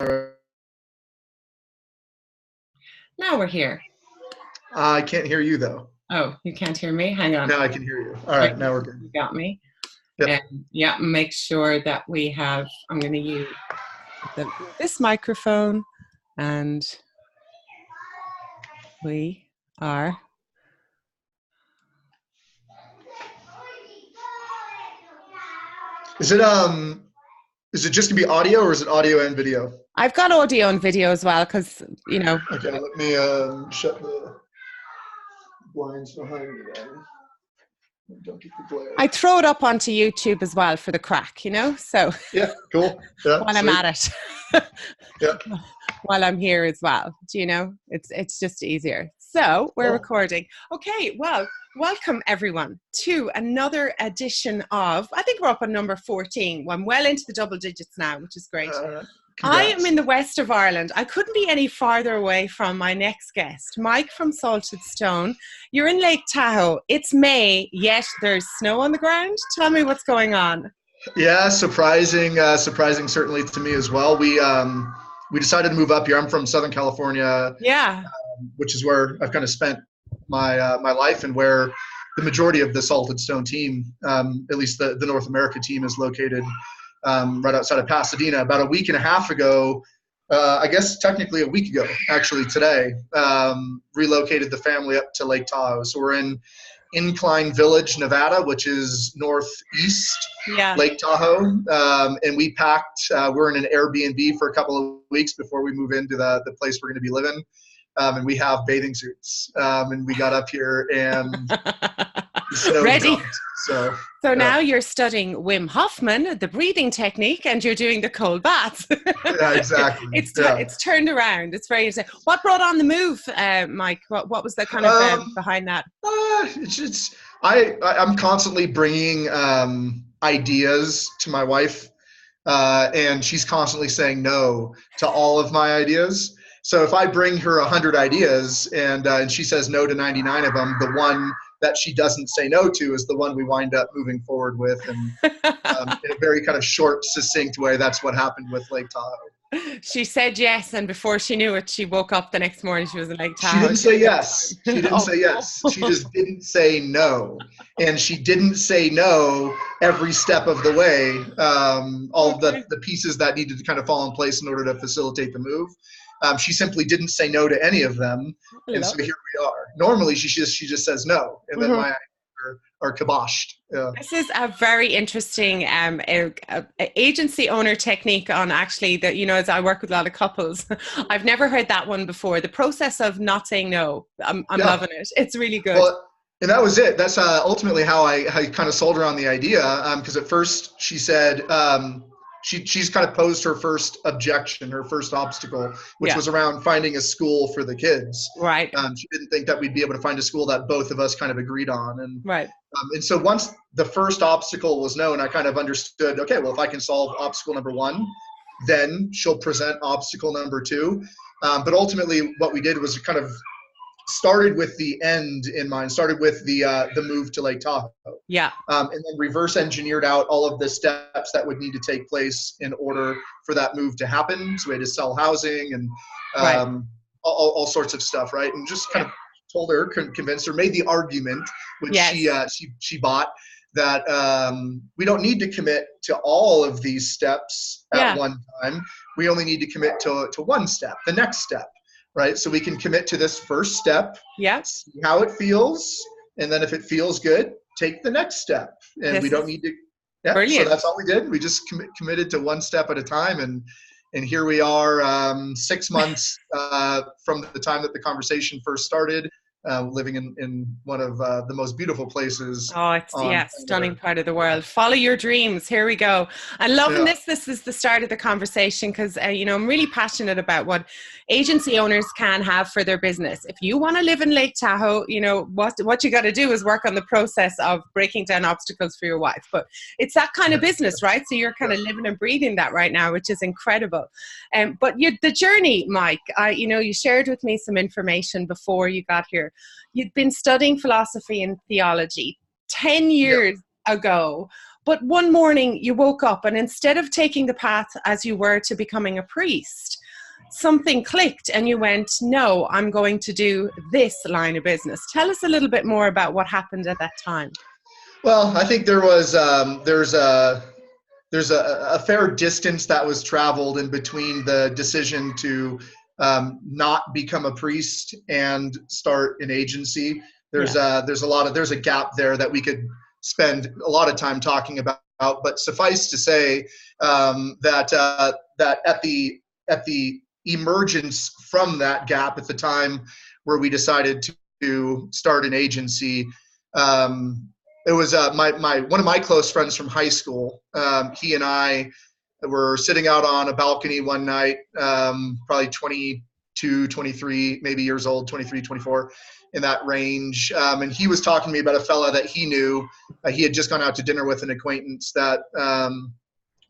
Now we're here. I can't hear you though. Oh, you can't hear me? Hang on. Now I can hear you. All right, now we're good. You got me. Yep. And yeah, make sure that we have, I'm going to use this microphone, and we are. Is it just gonna be audio, or is it audio and video? I've got audio and video as well, because Okay, let me shut the blinds behind me then. Don't get the glare. I throw it up onto YouTube as well for the crack, so yeah, cool. Yeah, while I'm at it. Yeah. While I'm here as well, it's just easier. So we're recording. Okay, well, welcome everyone to another edition of, I think we're up on number 14. I'm well into the double digits now, which is great. I am in the west of Ireland. I couldn't be any farther away from my next guest, Mike from Salted Stone. You're in Lake Tahoe. It's May, yet there's snow on the ground. Tell me what's going on. Yeah, surprising certainly to me as well. We decided to move up here. I'm from Southern California. Yeah. Which is where I've kind of spent my life, and where the majority of the Salted Stone team, at least the North America team, is located right outside of Pasadena. About a week and a half ago, I guess technically a week ago, actually today, relocated the family up to Lake Tahoe. So we're in Incline Village, Nevada, which is northeast Lake Tahoe. And we packed, we're in an Airbnb for a couple of weeks before we move into the place we're going to be living. And we have bathing suits. And we got up here and ready. Dumped, so now you're studying Wim Hofman, the breathing technique, and you're doing the cold baths. Yeah, exactly. It's turned around. It's very interesting. What brought on the move, Mike? What was the kind of behind that? I'm constantly bringing ideas to my wife, and she's constantly saying no to all of my ideas. So if I bring her 100 ideas and she says no to 99 of them, the one that she doesn't say no to is the one we wind up moving forward with. And in a very kind of short, succinct way, that's what happened with Lake Tahoe. She said yes, and before she knew it, she woke up the next morning, she was in Lake Tahoe. She didn't say yes. She didn't say yes. She just didn't say no. And she didn't say no every step of the way, all the pieces that needed to kind of fall in place in order to facilitate the move. She simply didn't say no to any of them, and so here we are. Normally, she just says no, and then my ideas are kiboshed. Yeah. This is a very interesting agency owner technique on actually that, as I work with a lot of couples, I've never heard that one before. The process of not saying no. I'm loving it. It's really good. Well, and that was it. That's ultimately how I kind of sold her on the idea, because at first she said, she's kind of posed her first objection, her first obstacle, which was around finding a school for the kids. Right. She didn't think that we'd be able to find a school that both of us kind of agreed on. And right. And so once the first obstacle was known, I kind of understood, okay, well, if I can solve obstacle number 1, then she'll present obstacle number 2. But ultimately what we did was kind of started with the end in mind, started with the move to Lake Tahoe. Yeah. And then reverse engineered out all of the steps that would need to take place in order for that move to happen. So we had to sell housing and all sorts of stuff, right? And just kind of told her, convinced her, made the argument, which she bought, that we don't need to commit to all of these steps at one time. We only need to commit to one step, the next step. Right, so we can commit to this first step, see how it feels, and then if it feels good, take the next step. And we don't need to. Yeah, brilliant. So that's all we did. We just committed to one step at a time, and here we are, 6 months from the time that the conversation first started. Living in one of the most beautiful places. Oh, it's stunning part of the world. Follow your dreams. Here we go. I'm loving this. This is the start of the conversation because, I'm really passionate about what agency owners can have for their business. If you want to live in Lake Tahoe, what you got to do is work on the process of breaking down obstacles for your wife. But it's that kind of business, right? So you're kind of living and breathing that right now, which is incredible. But the journey, Mike, you shared with me some information before you got here. You'd been studying philosophy and theology 10 years ago, But one morning you woke up, and instead of taking the path as you were to becoming a priest, something clicked and you went, no, I'm going to do this line of business. Tell us a little bit more about what happened at that time. Well, I think there's a fair distance that was traveled in between the decision to not become a priest and start an agency. There's a gap there that we could spend a lot of time talking about. But suffice to say that at the emergence from that gap at the time where we decided to start an agency, it was one of my close friends from high school. He and I were sitting out on a balcony one night, probably 22, 23, maybe years old, 23, 24, in that range. And he was talking to me about a fella that he knew. He had just gone out to dinner with an acquaintance that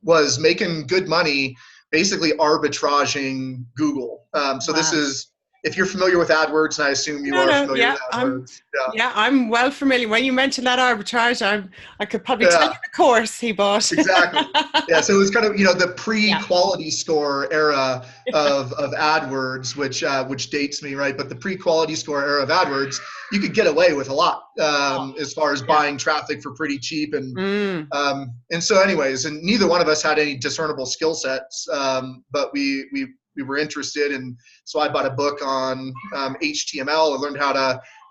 was making good money, basically arbitraging Google. So This is, if you're familiar with AdWords, and I assume you are familiar with AdWords. I'm well familiar. When you mentioned that arbitrage, I could probably tell you the course he bought. Exactly. Yeah. So it was kind of, the pre-quality score era of AdWords, which dates me, right? But the pre-quality score era of AdWords, you could get away with a lot as far as buying traffic for pretty cheap. And so anyways, and neither one of us had any discernible skill sets, but we were interested, and so I bought a book on HTML.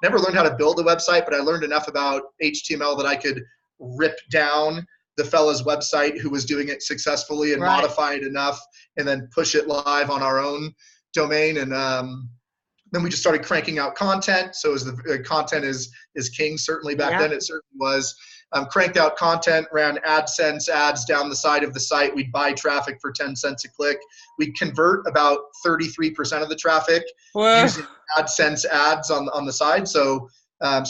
Never learned how to build a website, but I learned enough about HTML that I could rip down the fella's website who was doing it successfully and modify it enough, and then push it live on our own domain. And then we just started cranking out content. So as the content is king, certainly back then it certainly was. Cranked out content, ran AdSense ads down the side of the site. We'd buy traffic for 10 cents a click. We'd convert about 33% of the traffic using AdSense ads on the side. So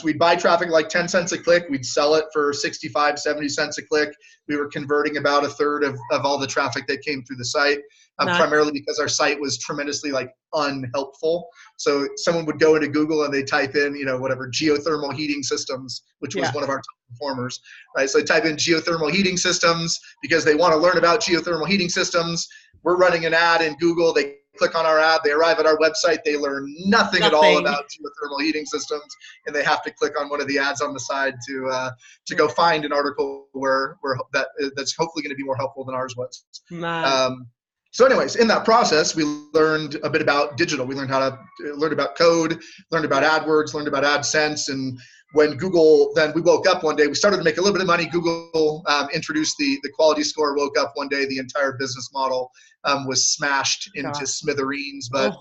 we'd buy traffic like 10 cents a click. We'd sell it for 65, 70 cents a click. We were converting about a third of all the traffic that came through the site, primarily because our site was tremendously unhelpful. So someone would go into Google and they type in, whatever, geothermal heating systems, which was one of our top performers, right? So they type in geothermal heating systems because they want to learn about geothermal heating systems. We're running an ad in Google. They click on our ad, they arrive at our website, they learn nothing at all about geothermal heating systems, and they have to click on one of the ads on the side to go find an article that's hopefully going to be more helpful than ours was. So anyways, in that process, we learned a bit about digital. We learned about code, learned about AdWords, learned about AdSense. And when Google, then we woke up one day, we started to make a little bit of money. Google introduced the quality score, woke up one day, the entire business model was smashed into smithereens. But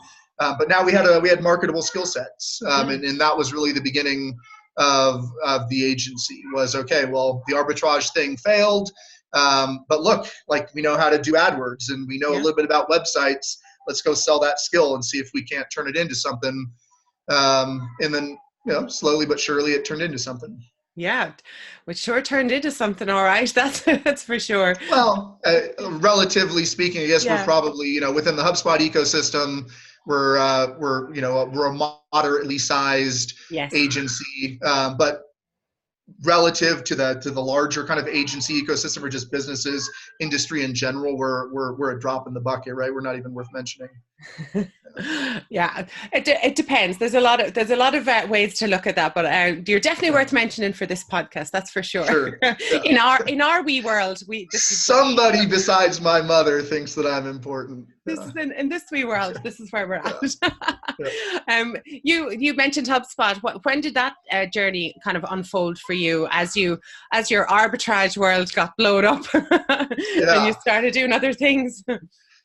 now we had marketable skill sets. And that was really the beginning of the agency. Was, okay, well, the arbitrage thing failed. But look, we know how to do AdWords and we know a little bit about websites. Let's go sell that skill and see if we can't turn it into something. And then, slowly but surely it turned into something. Yeah, which sure turned into something. All right. That's for sure. Well, relatively speaking, I guess we're probably, within the HubSpot ecosystem, we're a moderately sized agency, but relative to the larger kind of agency ecosystem or just businesses, industry in general, we're a drop in the bucket, right? We're not even worth mentioning. Yeah, it depends. There's a lot of ways to look at that, but you're definitely worth mentioning for this podcast. That's for sure. Sure. Yeah. in our wee world, somebody besides my mother thinks that I'm important. This is in this wee world. This is where we're at. You mentioned HubSpot. When did that journey kind of unfold for you as your arbitrage world got blown up and you started doing other things?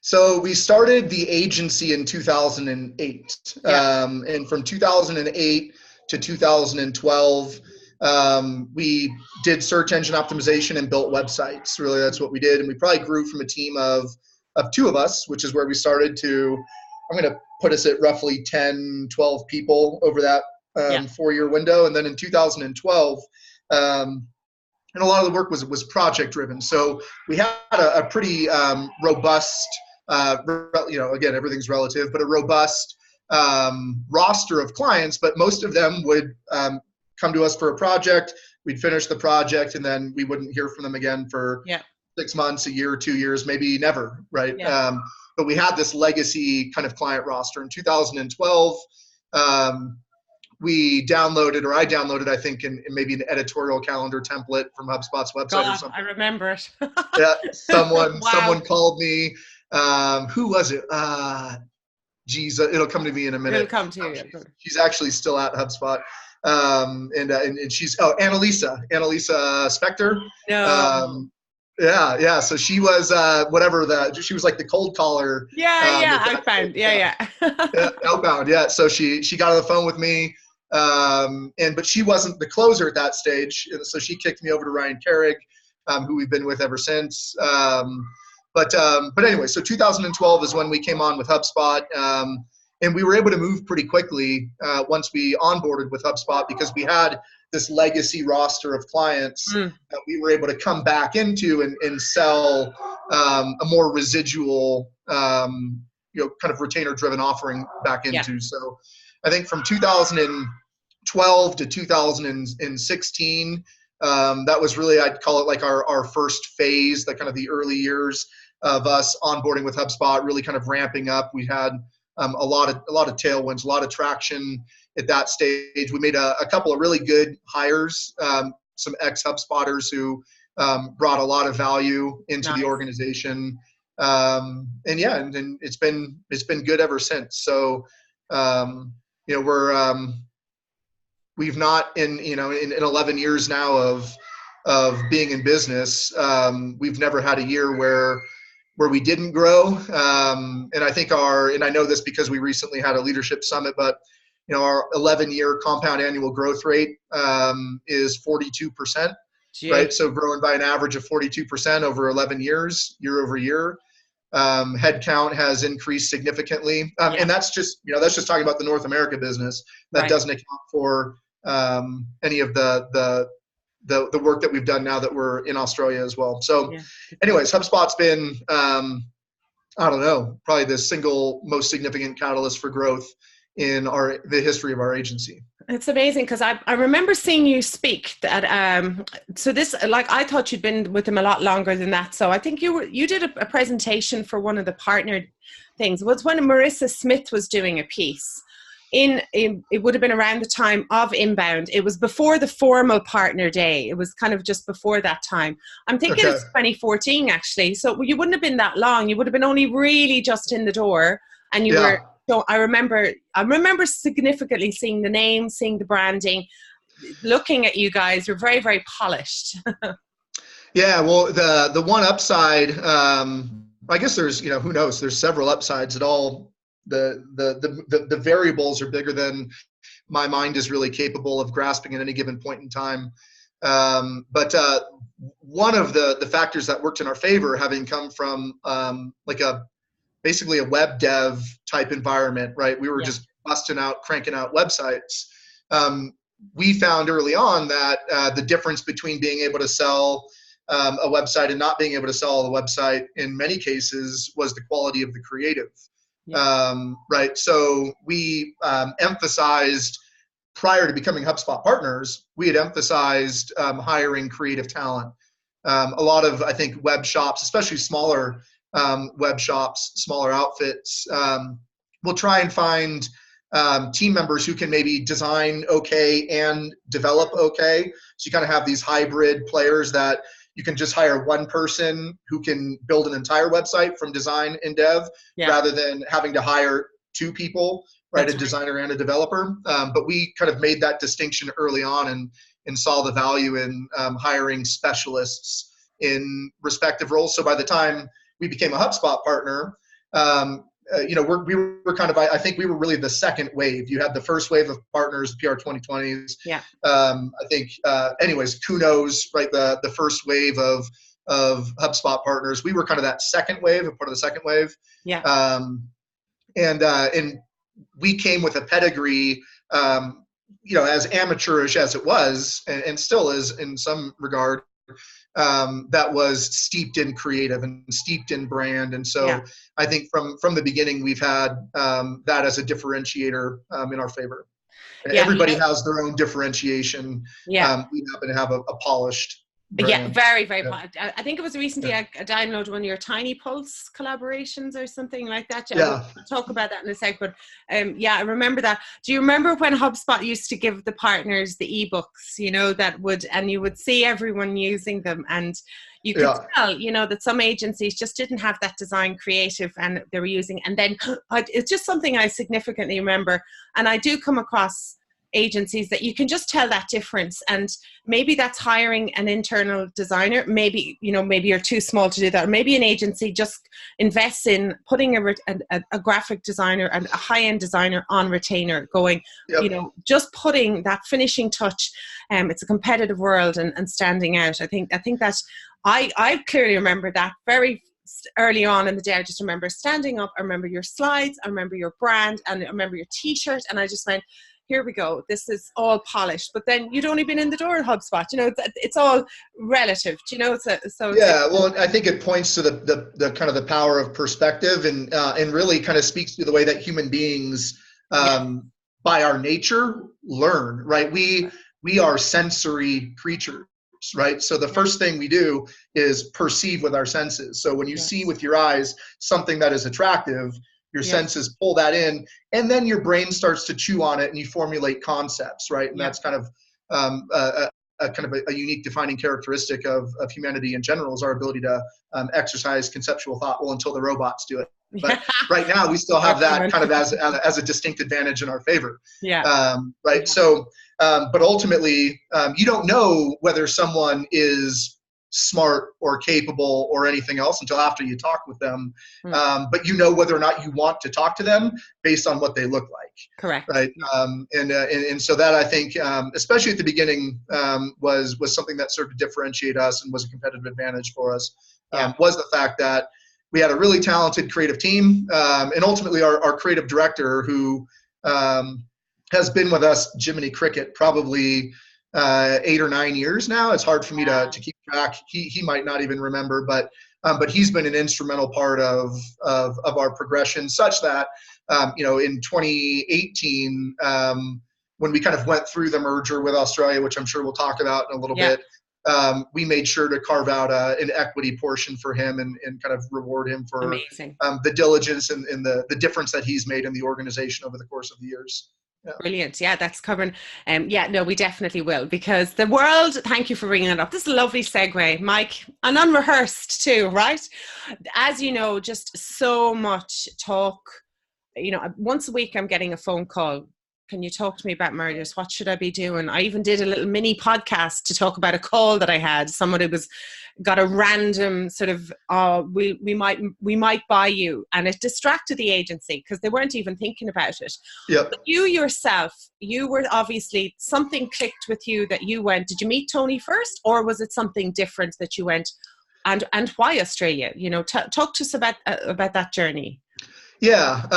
So we started the agency in 2008, and from 2008 to 2012, we did search engine optimization and built websites. Really, that's what we did, and we probably grew from a team of two of us, which is where we started, to, I'm going to put us at roughly 10, 12 people over that 4-year window. And then in 2012, and a lot of the work was project driven. So we had a pretty robust, again, everything's relative, but a robust roster of clients, but most of them would come to us for a project, we'd finish the project, and then we wouldn't hear from them again for 6 months, a year, 2 years, maybe never, right? But we had this legacy kind of client roster. In 2012, we downloaded, or I downloaded, I think, in maybe an editorial calendar template from HubSpot's website or something. I remember it. Yeah, someone called me. Who was it? Geez, it'll come to me in a minute. It'll come to you. She's actually still at HubSpot. And she's Annalisa Spector. No. Yeah. So she was she was like the cold caller. Outbound. Outbound. Yeah. So she got on the phone with me, but she wasn't the closer at that stage. So she kicked me over to Ryan Carrig, who we've been with ever since. But anyway, so 2012 is when we came on with HubSpot, and we were able to move pretty quickly once we onboarded with HubSpot, because we had this legacy roster of clients that we were able to come back into and sell a more residual, kind of retainer-driven offering back into. So I think from 2012 to 2016, that was really, I'd call it like our first phase, the kind of the early years of us onboarding with HubSpot, really kind of ramping up. We had a lot of tailwinds, a lot of traction at that stage. We made a couple of really good hires, some ex-HubSpotters who brought a lot of value into the organization. And it's been good ever since. So, we've not in 11 years now of being in business, we've never had a year where we didn't grow. And I think and I know this because we recently had a leadership summit, but our 11-year compound annual growth rate is 42%, right? So growing by an average of 42% over 11 years, year over year. Headcount has increased significantly. And that's just talking about the North America business. That doesn't account for any of the work that we've done now that we're in Australia as well. So anyways, HubSpot's been, I don't know, probably the single most significant catalyst for growth in the history of our agency. It's amazing because I remember seeing you speak at so this, like, I thought you'd been with them a lot longer than that. So I think you did a presentation for one of the partnered things. It was when Marissa Smith was doing a piece. It would have been around the time of Inbound. It was before the formal partner day. It was kind of just before that time. I'm thinking it's 2014 actually. So you wouldn't have been that long. You would have been only really just in the door, and you were. So I remember significantly seeing the name, seeing the branding, looking at you guys. You're very, very polished. Yeah, well, the one upside, I guess there's, who knows? There's several upsides at all. The variables are bigger than my mind is really capable of grasping at any given point in time. But one of the factors that worked in our favor, having come from basically a web dev type environment, right? We were just cranking out websites. We found early on that the difference between being able to sell a website and not being able to sell a website in many cases was the quality of the creative, right? So we emphasized, prior to becoming HubSpot partners, we had emphasized hiring creative talent. A lot of, I think, web shops, especially smaller web shops, smaller outfits, will try and find team members who can maybe design okay and develop okay. So you kind of have these hybrid players that you can just hire one person who can build an entire website from design and dev, rather than having to hire two people, right? That's a designer and a developer. But we kind of made that distinction early on and saw the value in hiring specialists in respective roles. So by the time we became a HubSpot partner, we were kind of, I think we were really the second wave. You had the first wave of partners, the PR 2020s. I think, anyways, Kunos, right? The first wave of HubSpot partners. We were kind of that second wave, a part of the second wave. And we came with a pedigree, as amateurish as it was, and still is in some regard, that was steeped in creative and steeped in brand. And so I think from the beginning, we've had that as a differentiator in our favor. Yeah, Everybody has their own differentiation. yeah. We happen to have a polished Yeah, brand. very, very. Yeah. I think it was recently I downloaded one of your Tiny Pulse collaborations or something like that. Yeah. We'll talk about that in a sec. But yeah, I remember that. Do you remember when HubSpot used to give the partners the ebooks? You know, and you would see everyone using them, and you could tell, you know, that some agencies just didn't have that design creative, and they were using. And then it's just something I significantly remember, and I do come across agencies that you can just tell that difference, and maybe that's hiring an internal designer. Maybe, you know, maybe you're too small to do that, or maybe an agency just invests in putting a graphic designer and a high-end designer on retainer, going, you know, just putting that finishing touch. It's a competitive world, and standing out. I think that I clearly remember that very early on in the day. I just remember standing up, I remember your slides, I remember your brand, and I remember your t-shirt, and I just went, here we go, this is all polished. But then you'd only been in the door at HubSpot, you know, it's all relative, you know. Well, I think it points to the kind of the power of perspective, and really kind of speaks to the way that human beings, by our nature, learn, right? We are sensory creatures, right? So the first thing we do is perceive with our senses. So when you see with your eyes something that is attractive, your senses pull that in, and then your brain starts to chew on it, and you formulate concepts, right? And that's kind of a unique defining characteristic of humanity in general, is our ability to exercise conceptual thought. Well, until the robots do it. But right now, we still have that kind of as a distinct advantage in our favor. Right. So, but ultimately, you don't know whether someone is smart or capable or anything else until after you talk with them. But you know whether or not you want to talk to them based on what they look like. Correct. Right. And so that, I think, especially at the beginning, was something that served to differentiate us and was a competitive advantage for us. Was the fact that we had a really talented creative team, and ultimately our creative director, who has been with us, Jiminy Cricket, probably 8 or 9 years now. It's hard for me to keep track. He might not even remember, but he's been an instrumental part of our progression, such that you know, in 2018, when we kind of went through the merger with Australia, which I'm sure we'll talk about in a little bit, we made sure to carve out an equity portion for him, and kind of reward him for the diligence and the difference that he's made in the organization over the course of the years. Brilliant. Yeah, that's covering. No, we definitely will, because the world, thank you for bringing it up. This is a lovely segue, Mike, and unrehearsed too, right? As you know, just so much talk. You know, once a week I'm getting a phone call. Can you talk to me about mergers? What should I be doing? I even did a little mini podcast to talk about a call that I had. Somebody got a random sort of, we might buy you, and it distracted the agency because they weren't even thinking about it. But you yourself, you were obviously, something clicked with you that you went. Did you meet Tony first, or was it something different that you went? And why Australia? You know, talk to us about that journey. Yeah.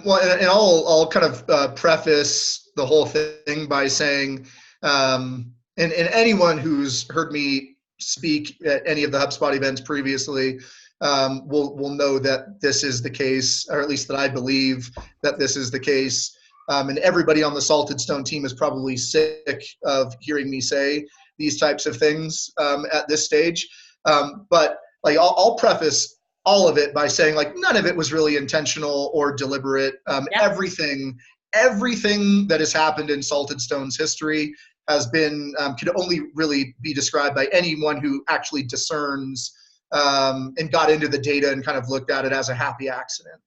Well, and I'll kind of preface the whole thing by saying, and anyone who's heard me speak at any of the HubSpot events previously will know that this is the case, or at least that I believe that this is the case. And everybody on the Salted Stone team is probably sick of hearing me say these types of things at this stage. But like, I'll preface all of it by saying, like, none of it was really intentional or deliberate. Everything that has happened in Salted Stone's history has been, could only really be described by anyone who actually discerns and got into the data and kind of looked at it as a happy accident.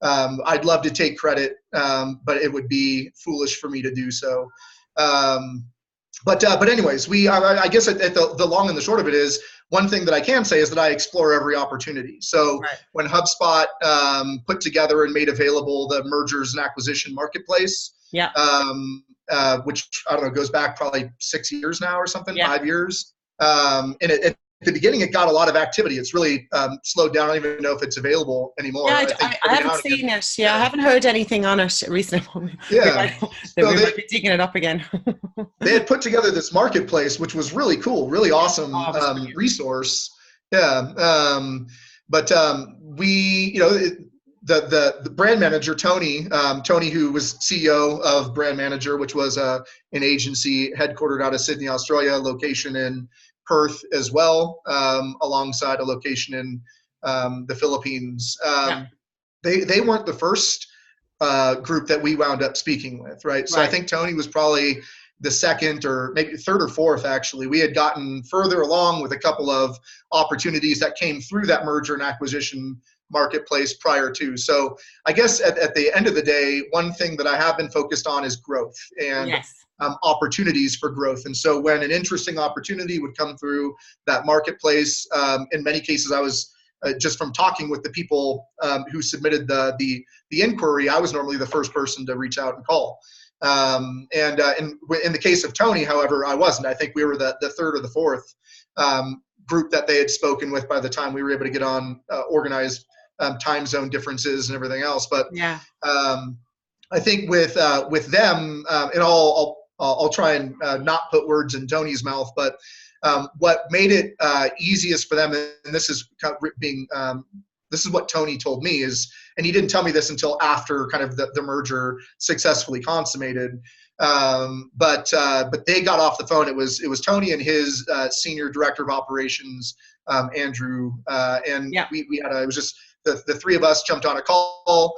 I'd love to take credit, but it would be foolish for me to do so. But anyways, I guess at the long and the short of it is, one thing that I can say is that I explore every opportunity. So when HubSpot put together and made available the mergers and acquisition marketplace, which I don't know, goes back probably 6 years now or something, 5 years. And at the beginning, it got a lot of activity. It's really slowed down. I don't even know if it's available anymore. I haven't seen it. I haven't heard anything on it recently. We might be digging it up again. They had put together this marketplace, which was really cool, really awesome resource. But we, you know, the brand manager, Tony, who was CEO of Brand Manager, which was an agency headquartered out of Sydney, Australia, location in Perth as well, alongside a location in the Philippines. They weren't the first group that we wound up speaking with, right? So I think Tony was probably the second or maybe third or fourth, actually. We had gotten further along with a couple of opportunities that came through that merger and acquisition marketplace prior to. So I guess at the end of the day, one thing that I have been focused on is growth and opportunities for growth. And so when an interesting opportunity would come through that marketplace, in many cases I was just from talking with the people who submitted the inquiry, I was normally the first person to reach out and call. In the case of Tony, however, I wasn't. I think we were the third or the fourth group that they had spoken with by the time we were able to get on organized time zone differences and everything else. But I think with them, and I'll try and not put words in Tony's mouth, but what made it easiest for them, and this is being this is what Tony told me is, and he didn't tell me this until after kind of the merger successfully consummated. But they got off the phone. It was Tony and his senior director of operations, Andrew, and we had it was just the three of us jumped on a call.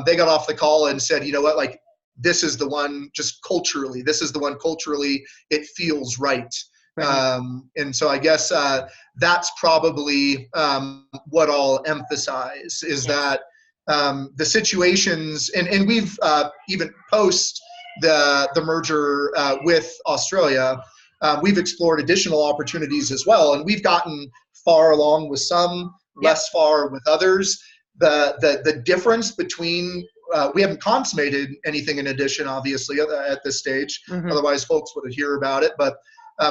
They got off the call and said, you know what, like this is the one. Just culturally, this is the one. Culturally, it feels right. And so I guess that's probably what I'll emphasize is that the situations, and we've even post the merger with Australia, we've explored additional opportunities as well, and we've gotten far along with some, less far with others. The difference between we haven't consummated anything in addition, obviously, at this stage. Otherwise, folks would hear about it. But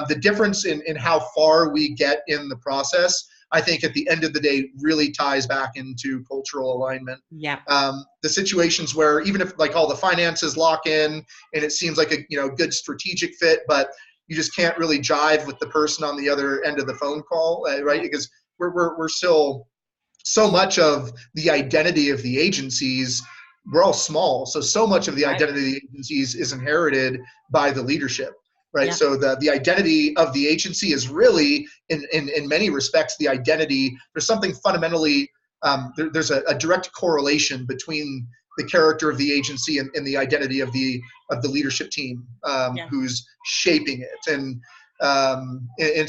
the difference in how far we get in the process, I think at the end of the day, really ties back into cultural alignment. The situations where even if like all the finances lock in and it seems like a good strategic fit, but you just can't really jive with the person on the other end of the phone call, right? Because we're still so much of the identity of the agencies. We're all small, so much of the identity of the agencies is inherited by the leadership. Right. So the identity of the agency is really, in many respects, the identity. There's something fundamentally, there's a direct correlation between the character of the agency and the identity of the leadership team who's shaping it. And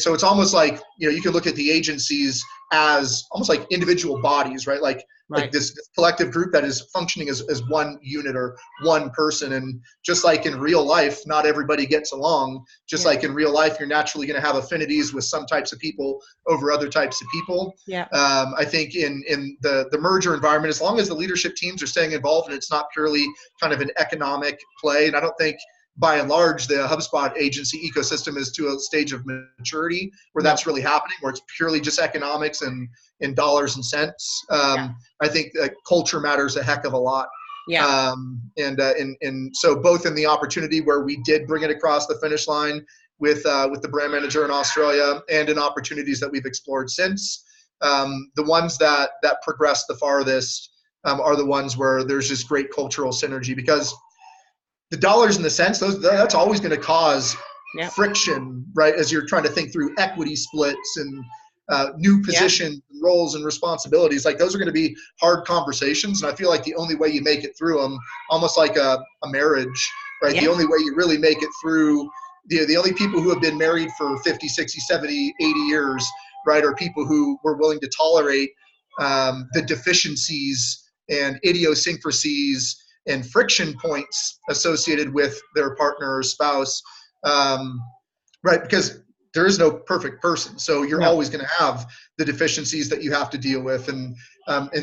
so it's almost like, you can look at the agencies as almost like individual bodies, right? Like this collective group that is functioning as one unit or one person. And just like in real life, not everybody gets along. Just like in real life, you're naturally going to have affinities with some types of people over other types of people. I think in the merger environment, as long as the leadership teams are staying involved and it's not purely kind of an economic play, and I don't think by and large, the HubSpot agency ecosystem is to a stage of maturity where that's really happening, where it's purely just economics and in dollars and cents. I think culture matters a heck of a lot. And so both in the opportunity where we did bring it across the finish line with the brand manager in Australia and in opportunities that we've explored since, the ones that progress the farthest are the ones where there's just great cultural synergy, because the dollars and the cents, that's always going to cause friction, right? As you're trying to think through equity splits and new positions, and roles and responsibilities, like those are going to be hard conversations. And I feel like the only way you make it through them, almost like a marriage, right? The only way you really make it through, the only people who have been married for 50, 60, 70, 80 years, right, are people who were willing to tolerate the deficiencies and idiosyncrasies and friction points associated with their partner or spouse, right? Because there is no perfect person. So you're always going to have the deficiencies that you have to deal with. And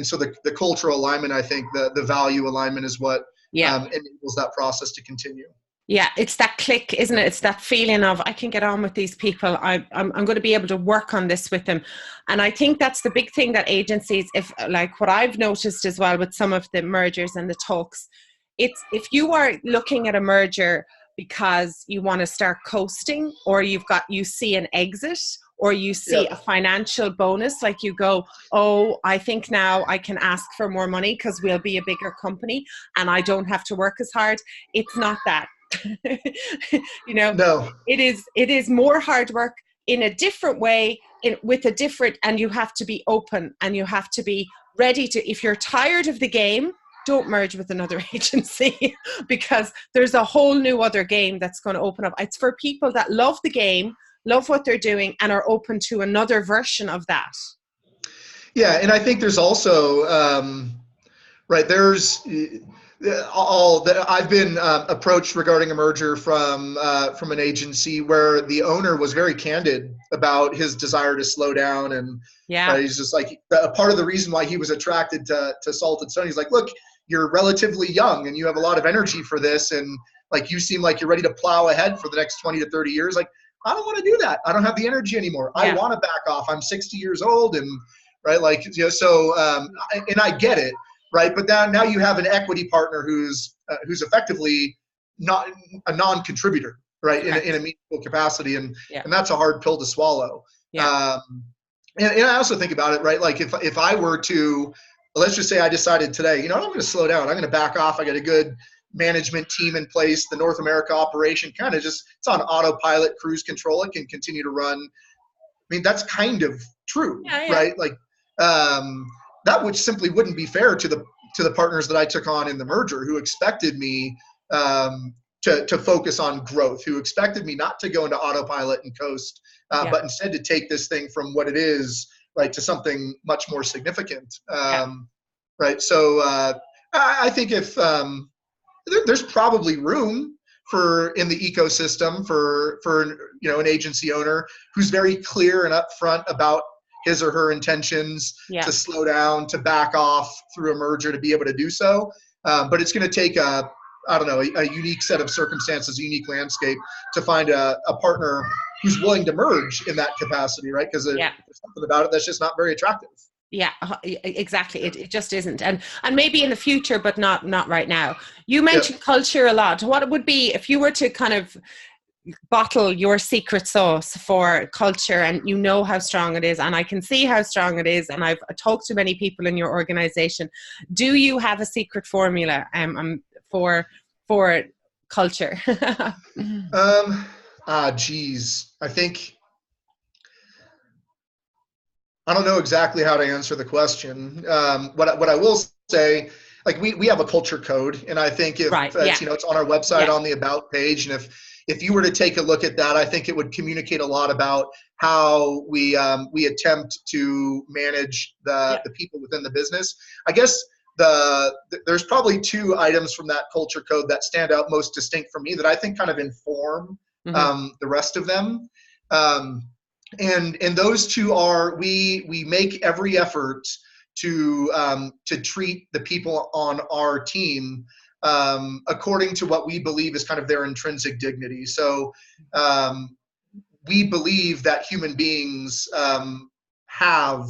so the cultural alignment, I think the value alignment is what enables that process to continue. Yeah, it's that click, isn't it? It's that feeling of, I can get on with these people. I'm going to be able to work on this with them. And I think that's the big thing that agencies, if like what I've noticed as well with some of the mergers and the talks, it's if you are looking at a merger because you want to start coasting, or you see an exit, or you see a financial bonus, like you go, oh, I think now I can ask for more money because we'll be a bigger company and I don't have to work as hard. It's not that. No. It is more hard work in a different way, and you have to be open, and you have to be ready to, if you're tired of the game, don't merge with another agency, because there's a whole new other game that's going to open up. It's for people that love the game, love what they're doing, and are open to another version of that. Yeah, and I think there's also, there's I've been approached regarding a merger from an agency where the owner was very candid about his desire to slow down, and he's just like, a part of the reason why he was attracted to Salted Stone. He's like, look, you're relatively young and you have a lot of energy for this, and like you seem like you're ready to plow ahead for the next 20 to 30 years. Like, I don't want to do that. I don't have the energy anymore. I want to back off. I'm 60 years old, and so and I get it. Right, but now you have an equity partner who's effectively not a non-contributor, right, in a meaningful capacity, and that's a hard pill to swallow. Yeah. And I also think about it, right? Like if I were to, let's just say I decided today, I'm going to slow down. I'm going to back off. I got a good management team in place. The North America operation kind of it's on autopilot, cruise control. It can continue to run. I mean, that's kind of true, right? Like. That which simply wouldn't be fair to the partners that I took on in the merger, who expected me to focus on growth, who expected me not to go into autopilot and coast, but instead to take this thing from what it is, right, to something much more significant. Right. So I think if there's probably room in the ecosystem for an agency owner who's very clear and upfront about his or her intentions to slow down, to back off through a merger, to be able to do so. But it's going to take a unique set of circumstances, a unique landscape to find a partner who's willing to merge in that capacity, right? Because there's something about it that's just not very attractive. Yeah, exactly. It just isn't. And maybe in the future, but not right now. You mentioned culture a lot. What it would be if you were to kind of bottle your secret sauce for culture, and how strong it is, and I can see how strong it is, and I've talked to many people in your organization. Do you have a secret formula for culture? Geez, I think I don't know exactly how to answer the question. What I will say, like we have a culture code, and I think if it's on our website on the about page, and if you were to take a look at that, I think it would communicate a lot about how we attempt to manage the people within the business. I guess there's probably two items from that culture code that stand out most distinct for me that I think kind of inform the rest of them. And those two are, we make every effort to treat the people on our team according to what we believe is kind of their intrinsic dignity. So we believe that human beings have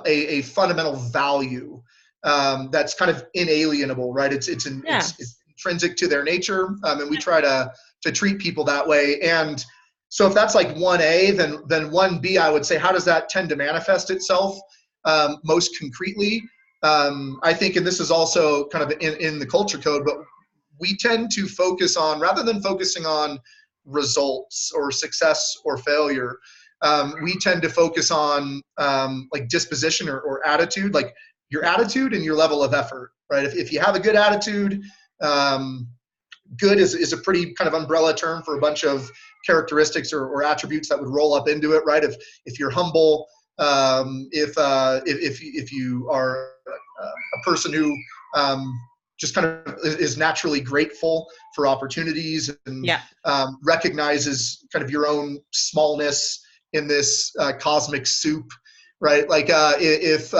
a fundamental value that's kind of inalienable, right? It's intrinsic to their nature, and we try to treat people that way. And so if that's like 1A, then 1B, I would say, how does that tend to manifest itself most concretely? I think, and this is also kind of in the culture code, but we tend to focus on, rather than focusing on results or success or failure, we tend to focus on like disposition or attitude, like your attitude and your level of effort, right? If you have a good attitude, good is a pretty kind of umbrella term for a bunch of characteristics or attributes that would roll up into it, right? If you're humble, if you are a person who just kind of is naturally grateful for opportunities and recognizes kind of your own smallness in this cosmic soup, right? Like if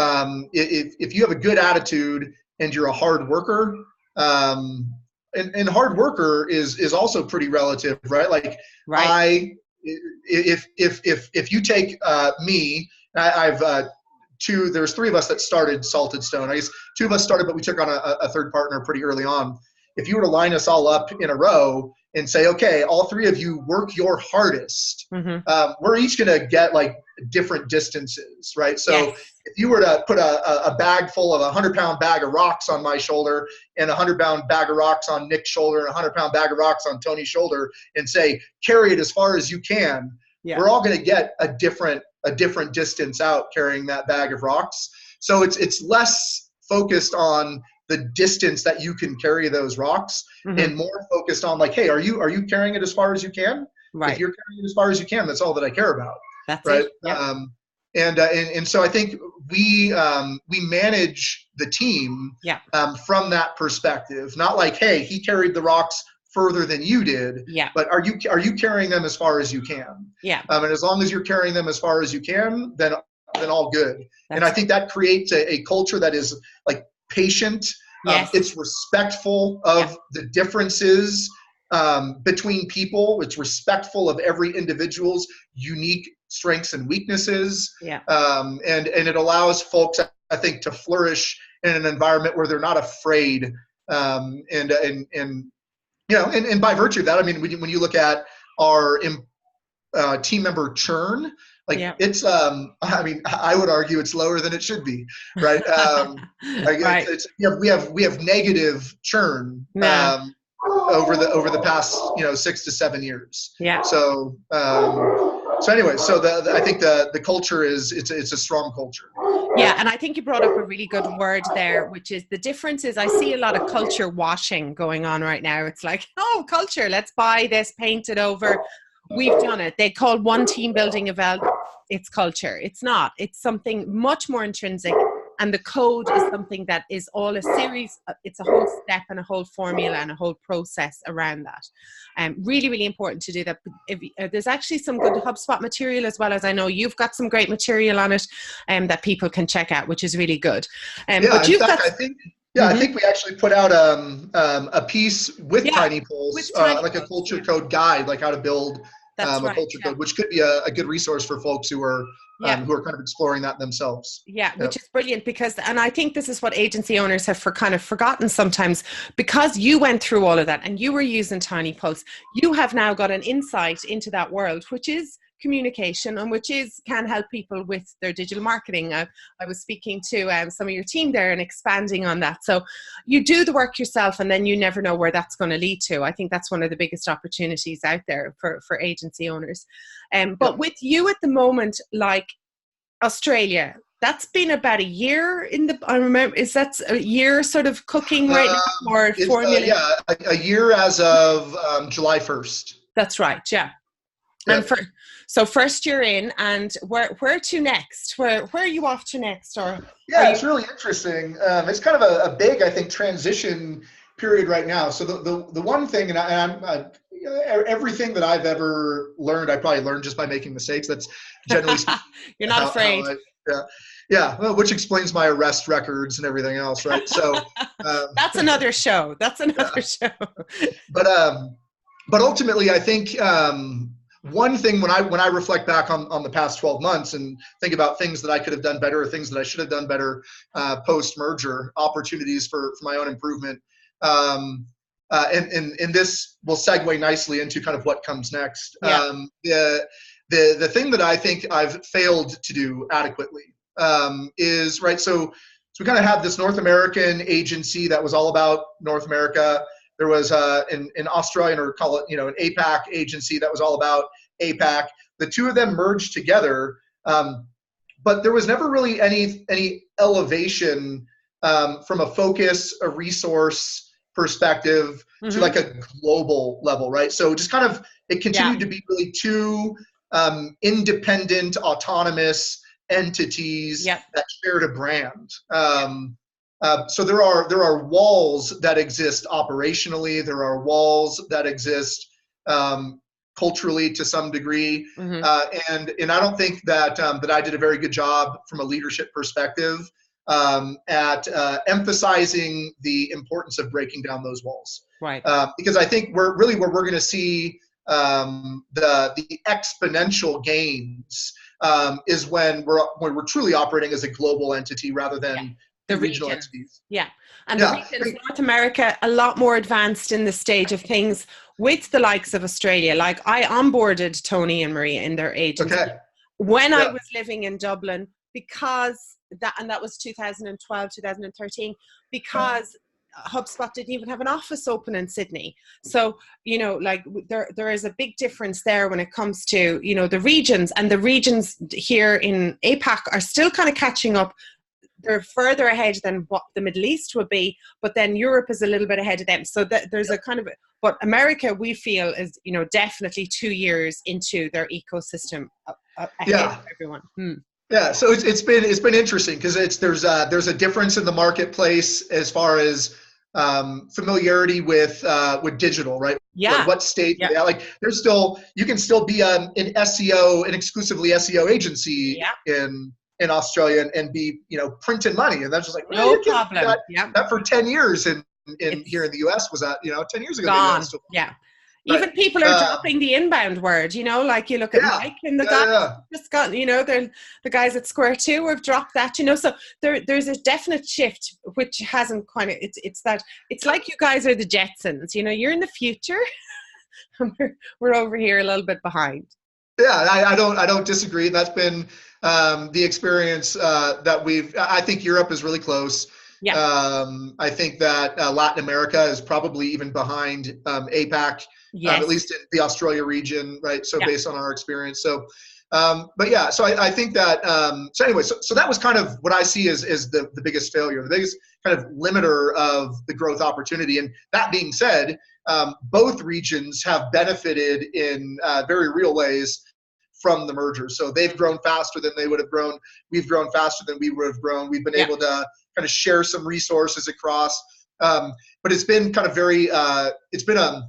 you have a good attitude and you're a hard worker, and hard worker is also pretty relative, right? Like if you take me, I've there's three of us that started Salted Stone. I guess two of us started, but we took on a third partner pretty early on. If you were to line us all up in a row, and say, okay, all three of you work your hardest. We're each going to get like different distances, right? So if you were to put a bag full of 100-pound bag of rocks on my shoulder and a 100-pound bag of rocks on Nick's shoulder and a 100-pound bag of rocks on Tony's shoulder and say, carry it as far as you can, we're all going to get a different distance out carrying that bag of rocks. So it's less focused on the distance that you can carry those rocks and more focused on like, hey, are you carrying it as far as you can? Right. If you're carrying it as far as you can, that's all that I care about. That's right. Yep. And so I think we manage the team from that perspective, not like, hey, he carried the rocks further than you did, but are you carrying them as far as you can? And as long as you're carrying them as far as you can, then all good. And I think that creates a culture that is like patient. It's respectful of the differences between people. It's respectful of every individual's unique strengths and weaknesses. And it allows folks, I think, to flourish in an environment where they're not afraid. And by virtue of that, I mean, when you look at our team member churn, like it's, I mean, I would argue it's lower than it should be, right? Right. We have negative churn over the past 6 to 7 years. So anyway, I think the culture it's a strong culture. Yeah, and I think you brought up a really good word there, which is the difference is I see a lot of culture washing going on right now. It's like, oh, culture, let's buy this, paint it over. We've done it. They call one team building event, it's culture. It's not. It's something much more intrinsic. And the code is something that is all a series. It's a whole step and a whole formula and a whole process around that. Really, really important to do that. There's actually some good HubSpot material as well, as I know you've got some great material on it that people can check out, which is really good. But in fact, I think we actually put out a piece with Tiny Pulse, like a culture code guide, like how to build a culture code, which could be a good resource for folks who are kind of exploring that themselves. Which is brilliant and I think this is what agency owners have kind of forgotten sometimes, because you went through all of that and you were using Tiny Pulse. You have now got an insight into that world, which is communication and which can help people with their digital marketing. I was speaking to some of your team there and expanding on that. So you do the work yourself and then you never know where that's going to lead to. I think that's one of the biggest opportunities out there for agency owners. But with you at the moment, like Australia, that's been about a year I remember, is that a year sort of cooking right now or formulating? A year as of July 1st. That's right, And so first you're in, and where to next? Where are you off to next? It's really interesting. It's kind of a big, I think, transition period right now. So the one thing, and I'm everything that I've ever learned, I probably learned just by making mistakes. That's generally speaking. You're not afraid. Well, which explains my arrest records and everything else, right? So that's another show. Show. But ultimately, I think one thing when I reflect back on the past 12 months and think about things that I could have done better or things that I should have done better post merger, opportunities for my own improvement. And this will segue nicely into kind of what comes next. The thing that I think I've failed to do adequately is, right, so we kind of had this North American agency that was all about North America. There was an Australian, or call it, an APAC agency that was all about APAC. The two of them merged together, but there was never really any elevation from a focus, a resource perspective to like a global level, right? So just kind of, it continued to be really two independent, autonomous entities that shared a brand. So there are walls that exist operationally. There are walls that exist culturally to some degree, and I don't think that I did a very good job from a leadership perspective at emphasizing the importance of breaking down those walls. Right. Because I think where we're going to see the exponential gains is when we're truly operating as a global entity rather than the regional entities. And the regions, North America, a lot more advanced in the stage of things. with the likes of Australia. Like I onboarded Tony and Maria in their agency when I was living in Dublin, because that was 2012, 2013, because HubSpot didn't even have an office open in Sydney. So, you know, like there is a big difference there when it comes to, you know, the regions, and the regions here in APAC are still kind of catching up. They're further ahead than what the Middle East would be, but then Europe is a little bit ahead of them. So there's a kind of, but America, we feel, is, you know, definitely 2 years into their ecosystem ahead of everyone. Yeah, so it's been interesting because there's a difference in the marketplace as far as familiarity with digital, right? Yeah. Like what state? Yeah. Like there's still, you can still be an SEO, an exclusively SEO agency in Australia and be, you know, printing money, and that's just like no problem. That for 10 years in here in the US was that, you know, 10 years ago. Gone. Yeah. Even people are dropping the inbound word, you know, like you look at Mike and the guys just got, you know, the guys at Square 2 have dropped that, you know, so there's a definite shift, which hasn't quite, it's that, it's like you guys are the Jetsons, you know, you're in the future and we're over here a little bit behind. Yeah, I don't disagree. That's been the experience that I think Europe is really close. Yeah. I think that Latin America is probably even behind APAC. At least in the Australia region, right? So based on our experience. So, but yeah, so I think that, so anyway, so that was kind of what I see as the biggest failure, the biggest kind of limiter of the growth opportunity. And that being said, both regions have benefited in very real ways from the merger. So they've grown faster than they would have grown. We've grown faster than we would have grown. We've been able to kind of share some resources across, but it's been kind of very, it's been a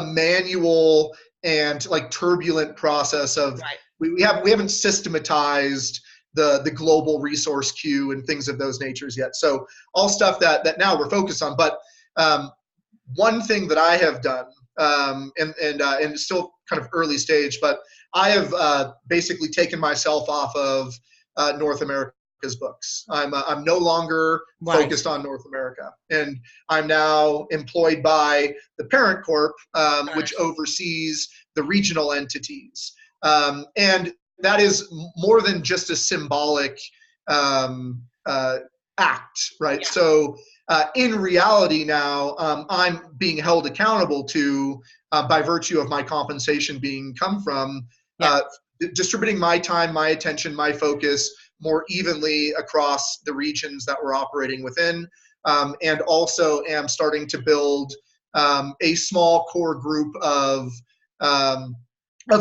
manual and like turbulent process of we haven't systematized the global resource queue and things of those natures yet. So all stuff that now we're focused on. But one thing that I have done, and it's still kind of early stage, but I have basically taken myself off of North America's books. I'm no longer focused on North America, and I'm now employed by the parent corp, which oversees the regional entities, and that is more than just a symbolic act, right? So in reality now, I'm being held accountable to, by virtue of my compensation being come from distributing my time, my attention, my focus more evenly across the regions that we're operating within, and also am starting to build a small core group of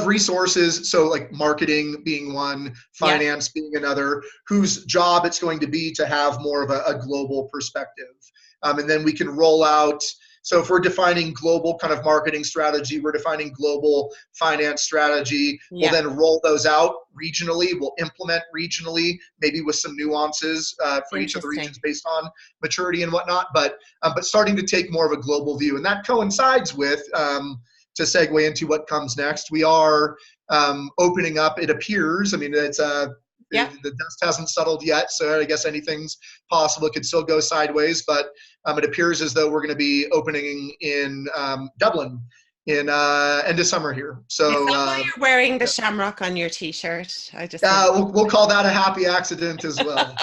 resources. So like marketing being one, finance being another, whose job it's going to be to have more of a global perspective. And then we can roll out. So if we're defining global kind of marketing strategy, we're defining global finance strategy, we'll then roll those out regionally. We'll implement regionally, maybe with some nuances for each of the regions based on maturity and whatnot, but starting to take more of a global view. And that coincides with, to segue into what comes next, we are opening up, it appears, I mean, it's the dust hasn't settled yet, so I guess anything's possible. It could still go sideways, but it appears as though we're going to be opening in Dublin in end of summer here. So is that why you're wearing the shamrock on your t-shirt? I just we'll call that a happy accident as well.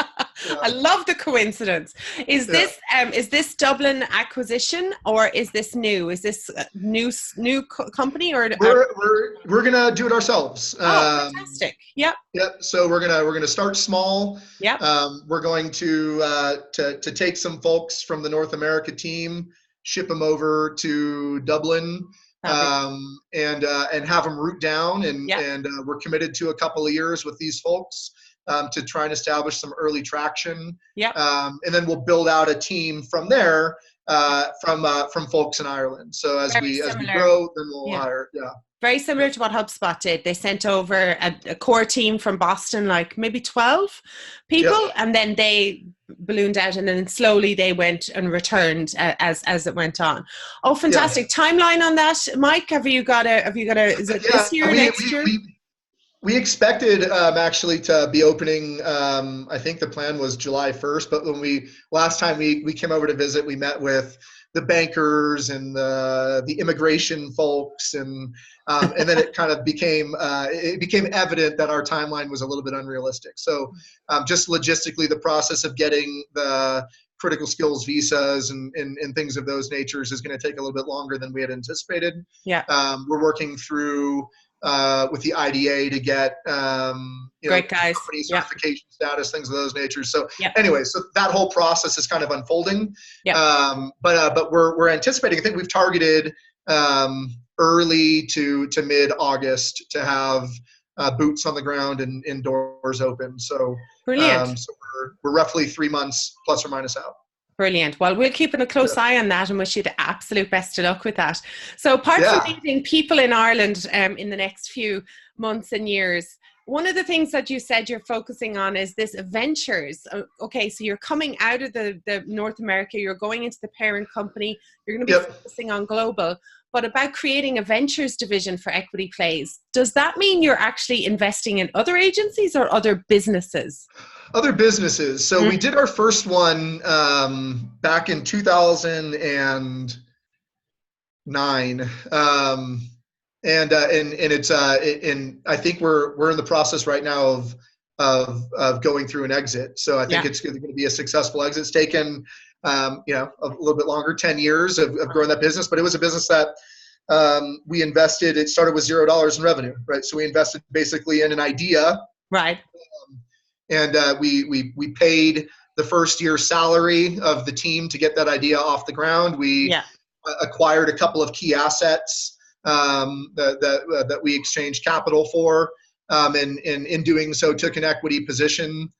I love the coincidence. Is this Dublin acquisition, or is this new? Is this a new company, or we're gonna do it ourselves? Oh, fantastic! Yep. So we're gonna start small. Yep. We're going to take some folks from the North America team, ship them over to Dublin, and have them root down, and we're committed to a couple of years with these folks. To try and establish some early traction, and then we'll build out a team from there, from folks in Ireland. So as we grow, then we'll hire. Very similar to what HubSpot did. They sent over a core team from Boston, like maybe 12 people, and then they ballooned out, and then slowly they went and returned as it went on. Oh, fantastic! Timeline on that, Mike? Have you got a? Is it this year, next year? We expected actually to be opening, I think the plan was July 1st, but when last time we came over to visit, we met with the bankers and the immigration folks, and then it kind of became evident that our timeline was a little bit unrealistic. So just logistically, the process of getting the critical skills visas and things of those natures is going to take a little bit longer than we had anticipated. Yeah. We're working through with the IDA to get Great guys. company certification status, things of those natures. So yeah. anyway, so that whole process is kind of unfolding. Yeah. But we're anticipating, I think we've targeted early to mid-August to have boots on the ground and doors open. So brilliant. So we're roughly 3 months plus or minus out. Brilliant. Well, we're keeping a close eye on that and wish you the absolute best of luck with that. So apart from meeting people in Ireland in the next few months and years, one of the things that you said you're focusing on is this ventures. Okay, so you're coming out of the North America, you're going into the parent company, you're going to be focusing on global, but about creating a ventures division for Equity Plays. Does that mean you're actually investing in other agencies or other businesses? Other businesses. So we did our first one back in 2009, and it's and I think we're in the process right now of going through an exit. So I think it's going to be a successful exit. It's taken a little bit longer, 10 years of growing that business, but it was a business that we invested. It started with $0 in revenue, right? So we invested basically in an idea, right? And we paid the first year salary of the team to get that idea off the ground. We acquired a couple of key assets that we exchanged capital for, and in doing so took an equity position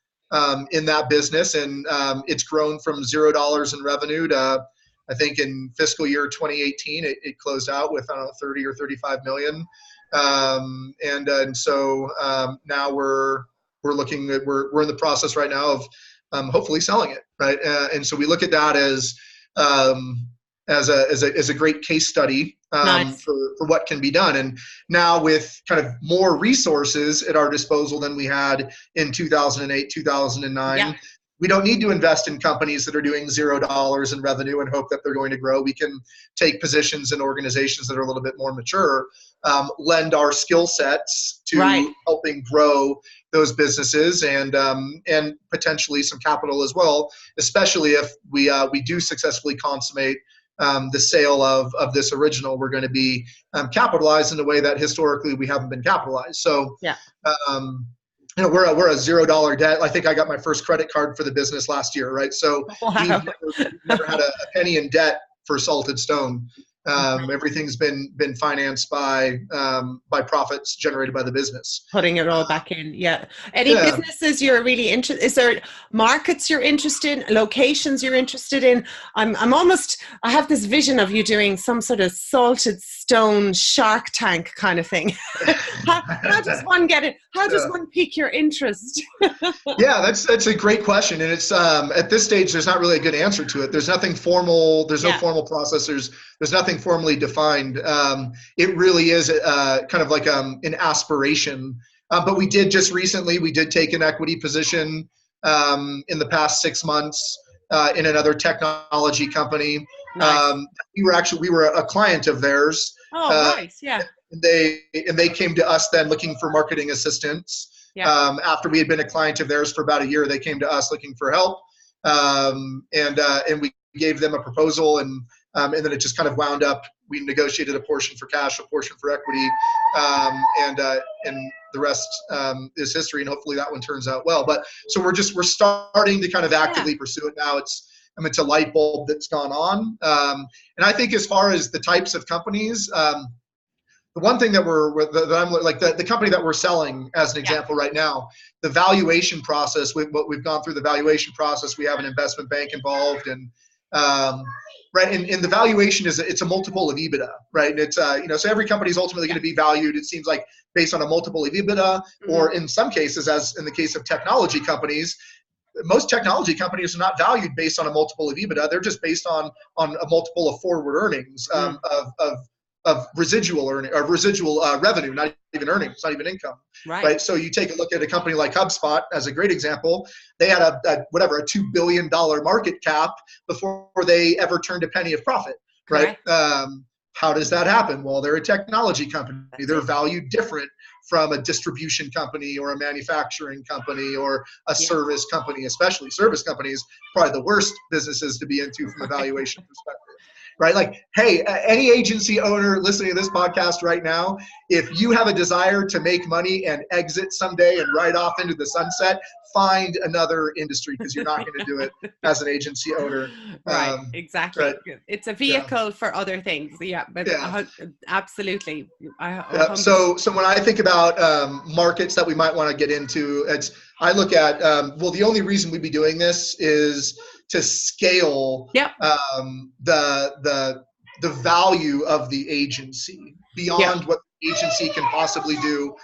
in that business, and it's grown from $0 in revenue to, I think in fiscal year 2018 it closed out with 30 or 35 million, and so now we're in the process right now of hopefully selling it, right? And so we look at that as a great case study for what can be done. And now with kind of more resources at our disposal than we had in 2008, 2009, we don't need to invest in companies that are doing $0 in revenue and hope that they're going to grow. We can take positions in organizations that are a little bit more mature, lend our skill sets to helping grow those businesses, and potentially some capital as well, especially if we do successfully consummate the sale of this original. We're going to be capitalized in a way that historically we haven't been capitalized. So we're a $0 debt. I think I got my first credit card for the business last year, right? So we've never had a penny in debt for Salted Stone. Everything's been financed by profits generated by the business. Putting it all back in, Any businesses you're really interested? Is there markets you're interested in? Locations you're interested in? I have this vision of you doing some sort of Salted Stone Shark Tank kind of thing. How does one get it? How does one pique your interest? That's a great question, and it's at this stage there's not really a good answer to it. There's nothing formal. There's no formal process. There's nothing formally defined. It really is kind of like an aspiration. But we did just recently, we did take an equity position in the past 6 months in another technology company. Nice. We were a client of theirs. Oh, nice, And they came to us then looking for marketing assistance. After we had been a client of theirs for about a year, they came to us looking for help, and we gave them a proposal, and then it just kind of wound up. We negotiated a portion for cash, a portion for equity, and the rest is history. And hopefully that one turns out well. But so we're starting to kind of actively pursue it now. It's a light bulb that's gone on, and I think as far as the types of companies. The one thing that I'm like the company that we're selling as an example right now, the valuation process, we've gone through the valuation process. We have an investment bank involved, and and the valuation it's a multiple of EBITDA, right? And it's so every company is ultimately going to be valued, it seems like, based on a multiple of EBITDA, or in some cases, as in the case of technology companies, most technology companies are not valued based on a multiple of EBITDA. They're just based on a multiple of forward earnings of residual earning or residual revenue, not even earnings, it's not even income, right? Right. So you take a look at a company like HubSpot as a great example. They had a $2 billion market cap before they ever turned a penny of profit, Correct. right? How does that happen? Well, they're a technology company. They're valued different from a distribution company or a manufacturing company or a service company, especially service companies, probably the worst businesses to be into from a valuation perspective, right? Like, hey, any agency owner listening to this podcast right now, if you have a desire to make money and exit someday and ride off into the sunset, find another industry, because you're not going to do it as an agency owner. Right, exactly. Right. It's a vehicle for other things. Yeah, but absolutely. So when I think about markets that we might want to get into, I look at, the only reason we'd be doing this is to scale the value of the agency beyond what the agency can possibly do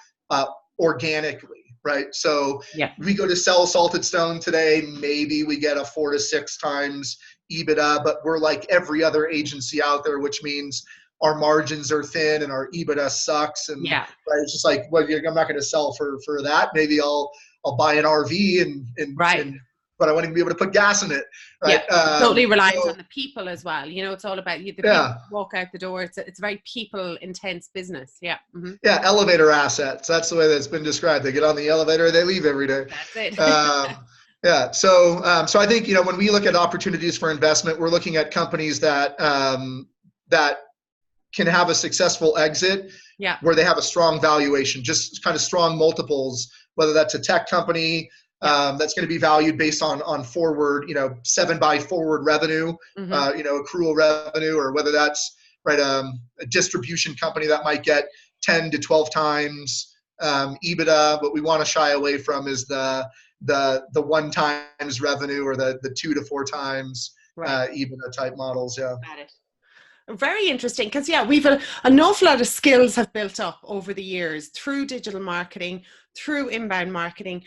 organically. Right. So we go to sell Salted Stone today, maybe we get a 4 to 6 times EBITDA, but we're like every other agency out there, which means our margins are thin and our EBITDA sucks. And right, it's just like, well, I'm not going to sell for that. Maybe I'll buy an RV and but I want to be able to put gas in it. Right. Totally reliant on the people as well. You know, it's all about the people walk out the door. It's a very people intense business. Yeah. Mm-hmm. Yeah. Elevator assets. That's the way that's been described. They get on the elevator, they leave every day. That's it. Yeah. So I think, when we look at opportunities for investment, we're looking at companies that can have a successful exit where they have a strong valuation, just kind of strong multiples, whether that's a tech company that's going to be valued based on forward, 7x forward revenue, accrual revenue, or whether that's a distribution company that might get 10 to 12 times EBITDA. What we want to shy away from is the 1 times revenue or the 2 to 4 times EBITDA type models. Yeah. Got it. Very interesting, because we've an awful lot of skills have built up over the years through digital marketing, through inbound marketing,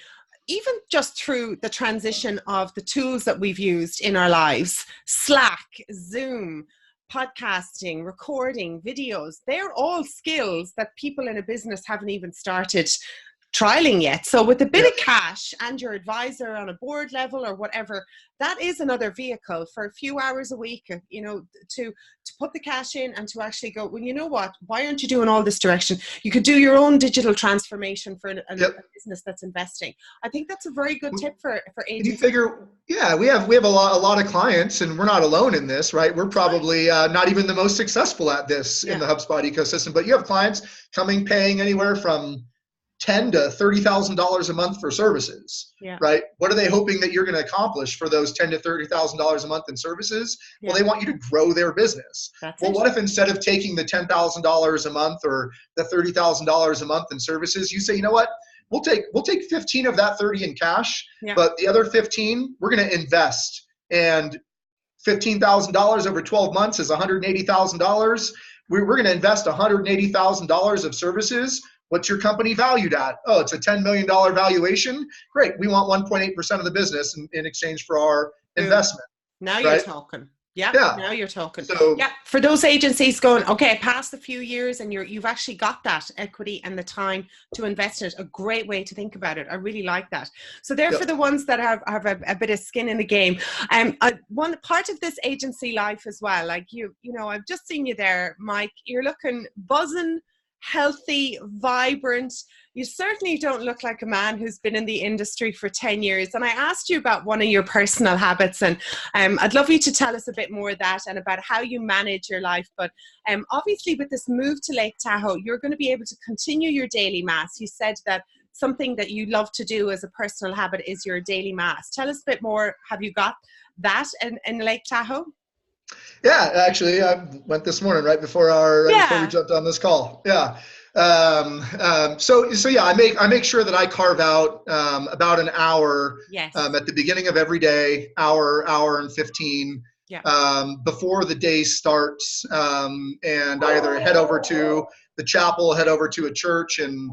even just through the transition of the tools that we've used in our lives. Slack, Zoom, podcasting, recording, videos, they're all skills that people in a business haven't even started trialing yet. So with a bit of cash and your advisor on a board level or whatever, that is another vehicle for a few hours a week, to put the cash in and to actually go, well, you know what, why aren't you doing all this direction? You could do your own digital transformation for a business that's investing. I think that's a very good tip for agents. You figure, we have a lot of clients, and we're not alone in this, right? We're probably not even the most successful at this in the HubSpot ecosystem, but you have clients paying anywhere from $10,000 to $30,000 a month for services, right? What are they hoping that you're going to accomplish for those $10,000 to $30,000 a month in services? Well, they want you to grow their business. What if instead of taking the $10,000 a month or the $30,000 a month in services, you say, you know what? We'll take 15 of that 30 in cash, but the other 15 we're going to invest, and $15,000 over 12 months is $180,000. We're going to invest $180,000 of services. What's your company valued at? Oh, it's a $10 million valuation. Great. We want 1.8% of the business in exchange for our investment. Now you're talking. Now you're talking. So, for those agencies going, okay, past a few years and you've actually got that equity and the time to invest in it, a great way to think about it. I really like that. So they're for the ones that have a bit of skin in the game. One part of this agency life as well, like I've just seen you there, Mike. You're looking buzzing, healthy, vibrant. You certainly don't look like a man who's been in the industry for 10 years. And I asked you about one of your personal habits, and I'd love you to tell us a bit more of that and about how you manage your life. But obviously with this move to Lake Tahoe, you're going to be able to continue your daily mass. You said that something that you love to do as a personal habit is your daily mass. Tell us a bit more. Have you got that in Lake Tahoe? Yeah, actually, I went this morning right before before we jumped on this call. Yeah. So I make sure that I carve out about an hour at the beginning of every day, hour and 15 before the day starts, and I either head over to the chapel, head over to a church, and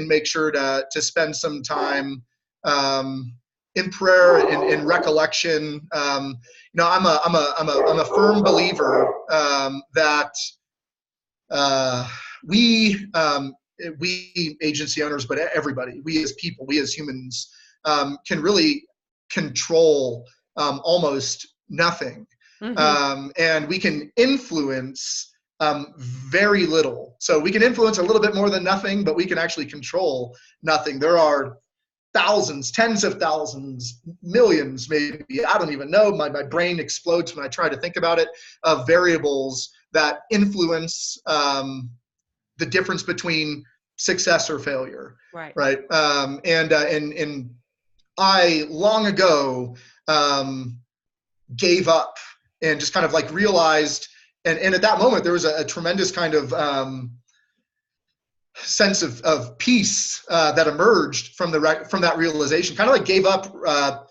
make sure to spend some time in prayer and in recollection. I'm a firm believer that we we agency owners, but everybody, we as people, we as humans, can really control almost nothing. And we can influence very little. So we can influence a little bit more than nothing, but we can actually control nothing. There are thousands, tens of thousands, millions, maybe, I don't even know. My brain explodes when I try to think about it, of variables that influence the difference between success or failure. Right. And I long ago gave up and just kind of like realized, and at that moment there was a tremendous kind of sense of peace that emerged from that realization. Kind of like gave up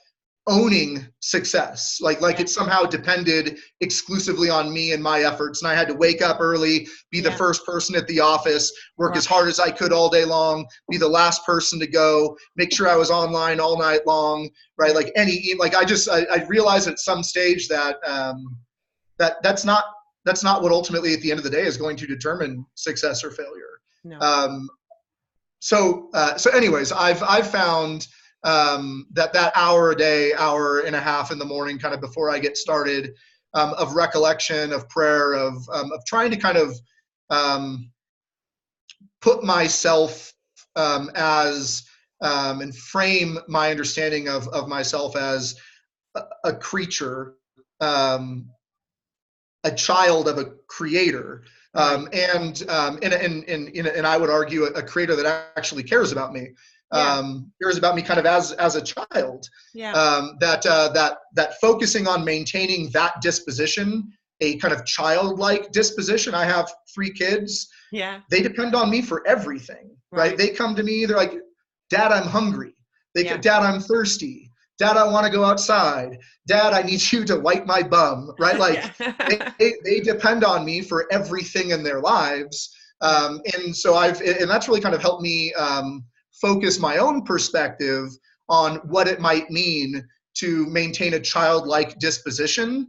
owning success, like it somehow depended exclusively on me and my efforts, and I had to wake up early, be the first person at the office, work as hard as I could all day long, be the last person to go, make sure I was online all night long, right? Like I realized at some stage that that's not what ultimately at the end of the day is going to determine success or failure. No. So anyways, I've found that hour a day, hour and a half in the morning, kind of before I get started, of recollection, of prayer, of trying to kind of put myself as and frame my understanding of myself as a creature, a child of a creator. And I would argue a creator that actually cares about me, cares about me kind of as a child. That focusing on maintaining that disposition, a kind of childlike disposition. I have 3 kids. They depend on me for everything, right? They come to me, they're like, Dad, I'm hungry. Dad, I'm thirsty. Dad, I want to go outside. Dad, I need you to wipe my bum, right? Like they depend on me for everything in their lives. And so and that's really kind of helped me focus my own perspective on what it might mean to maintain a childlike disposition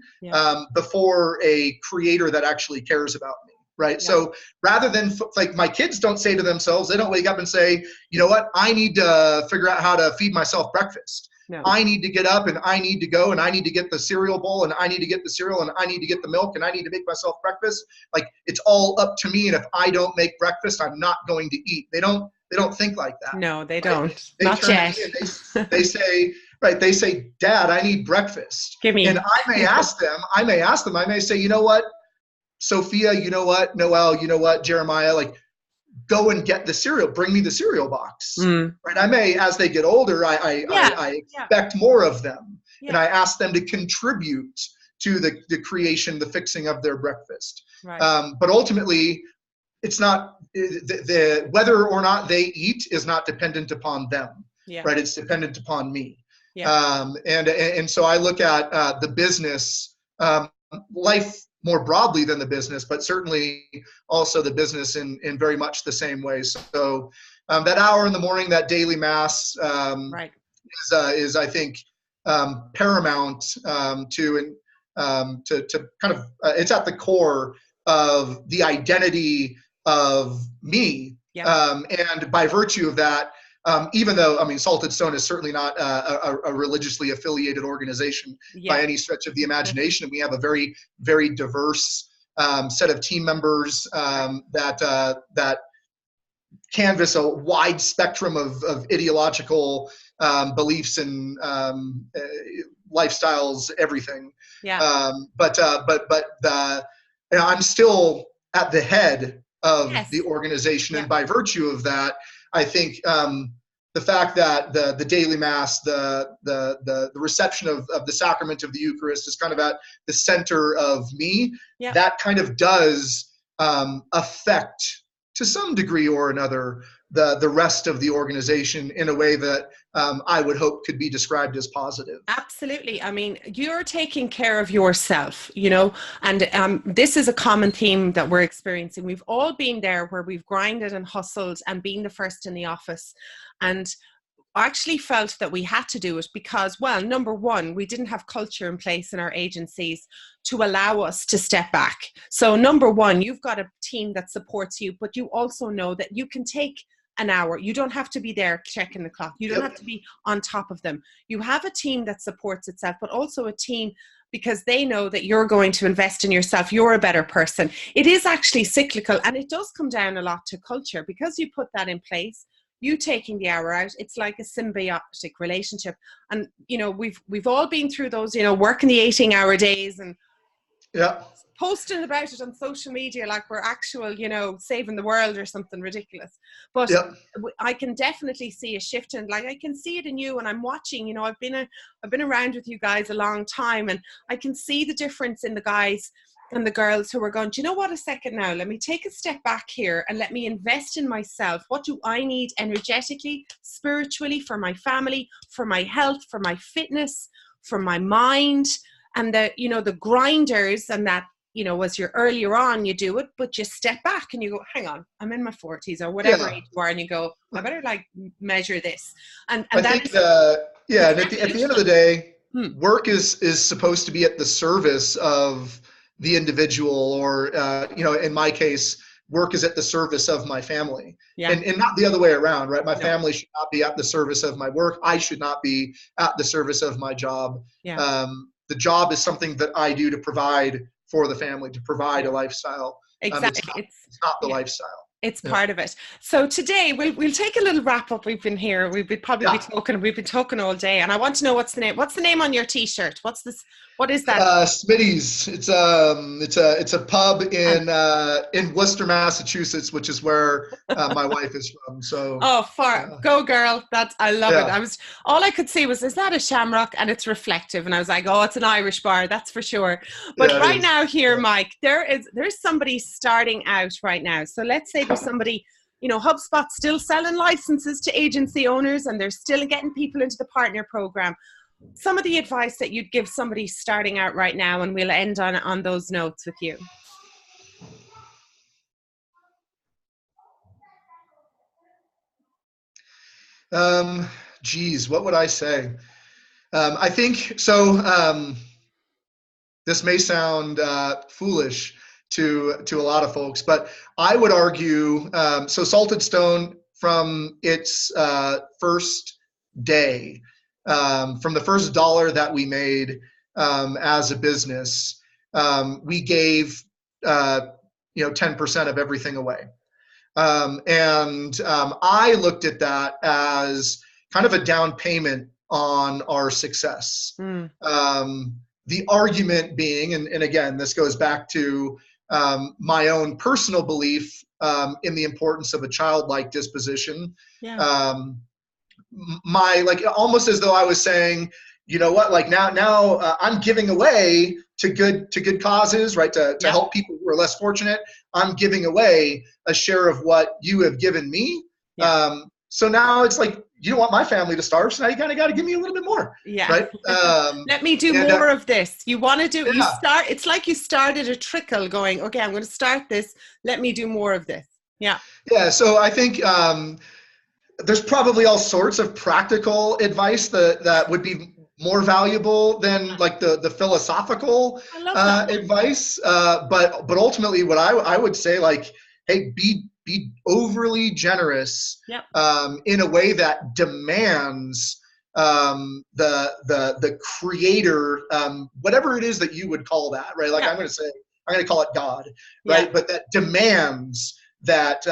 before a creator that actually cares about me. Right. So rather than like my kids don't say to themselves, they don't wake up and say, you know what, I need to figure out how to feed myself breakfast. No. I need to get up and I need to go and I need to get the cereal bowl and I need to get the cereal and I need to get the milk and I need to make myself breakfast. Like it's all up to me. And if I don't make breakfast, I'm not going to eat. They don't think like that. No, they don't. Right? They not yet. They say, right. They say, Dad, I need breakfast. Give me. And I may ask them, I may say, you know what, Sophia, you know what, Noel, you know what, Jeremiah, like, go and get the cereal, bring me the cereal box, right? I may, as they get older, I expect more of them, and I ask them to contribute to the creation, the fixing of their breakfast. Right. But ultimately, it's not, the whether or not they eat is not dependent upon them, right? It's dependent upon me. And so I look at the business, life more broadly than the business, but certainly also the business in very much the same way. So that hour in the morning, that daily mass is I think paramount to kind of it's at the core of the identity of me, and by virtue of that, even though, I mean, Salted Stone is certainly not a religiously affiliated organization by any stretch of the imagination. We have a very, very diverse set of team members that canvas a wide spectrum of ideological beliefs and lifestyles, everything. But I'm still at the head of the organization, and by virtue of that, I think the fact that the daily mass, the reception of the sacrament of the Eucharist is kind of at the center of me, that kind of does affect to some degree or another the rest of the organization in a way that I would hope could be described as positive. Absolutely. I mean, you're taking care of yourself, you know, and this is a common theme that we're experiencing. We've all been there where we've grinded and hustled and been the first in the office. And actually felt that we had to do it because, well, number one, we didn't have culture in place in our agencies to allow us to step back. So number one, you've got a team that supports you, but you also know that you can take an hour. You don't have to be there checking the clock. You don't have to be on top of them. You have a team that supports itself, but also a team because they know that you're going to invest in yourself. You're a better person. It is actually cyclical, and it does come down a lot to culture because you put that in place. You taking the hour out, it's like a symbiotic relationship. And, you know, we've all been through those, you know, working the 18-hour days and posting about it on social media like we're actual, you know, saving the world or something ridiculous. But I can definitely see a shift, and like I can see it in you, and I'm watching, you know, I've been around with you guys a long time, and I can see the difference in the guys and the girls who are going, do you know what, a second now, let me take a step back here and let me invest in myself. What do I need energetically, spiritually, for my family, for my health, for my fitness, for my mind? And the, you know, the grinders, and that, you know, as you're earlier on, you do it, but you step back and you go, hang on, I'm in my 40s or whatever age you are, and you go, I better like measure this. And I think, and at the end of the day, work is supposed to be at the service of the individual, or, you know, in my case, work is at the service of my family, and not the other way around, right? My family should not be at the service of my work. I should not be at the service of my job. The job is something that I do to provide for the family, to provide a lifestyle. Exactly. It's not the lifestyle. It's part of it. So today we'll take a little wrap up. We've been here. We've been We've been talking all day, and I want to know what's the name. What's the name on your T-shirt? What's this? What is that? Smitty's. It's a pub in Worcester, Massachusetts, which is where my wife is from. So go girl. I love it. All I could see was, is that a Shamrock? And it's reflective, and I was like, oh, it's an Irish bar, that's for sure. But right now here, Mike, there's somebody starting out right now. So let's say there's somebody, you know, HubSpot's still selling licenses to agency owners, and they're still getting people into the partner program. Some of the advice that you'd give somebody starting out right now, and we'll end on those notes with you. Geez, what would I say? I think so. This may sound foolish to a lot of folks, but I would argue, so Salted Stone, from its first day, from the first dollar that we made as a business, we gave 10% of everything away. I looked at that as kind of a down payment on our success. The argument being, and again, this goes back to my own personal belief in the importance of a childlike disposition. Almost as though I was saying, you know what, like now I'm giving away to good causes, right? To help people who are less fortunate. I'm giving away a share of what you have given me. So now it's like, you don't want my family to starve, so now you kind of got to give me a little bit more. Right? Let me do more of this. You want to do, it's like you started a trickle going, okay, I'm going to start this. Let me do more of this. Yeah. So I think there's probably all sorts of practical advice that would be more valuable than like the philosophical advice. But ultimately what I would say, like, hey, be overly generous in a way that demands the creator, whatever it is that you would call that, right? Like I'm going to call it God, right? But that demands that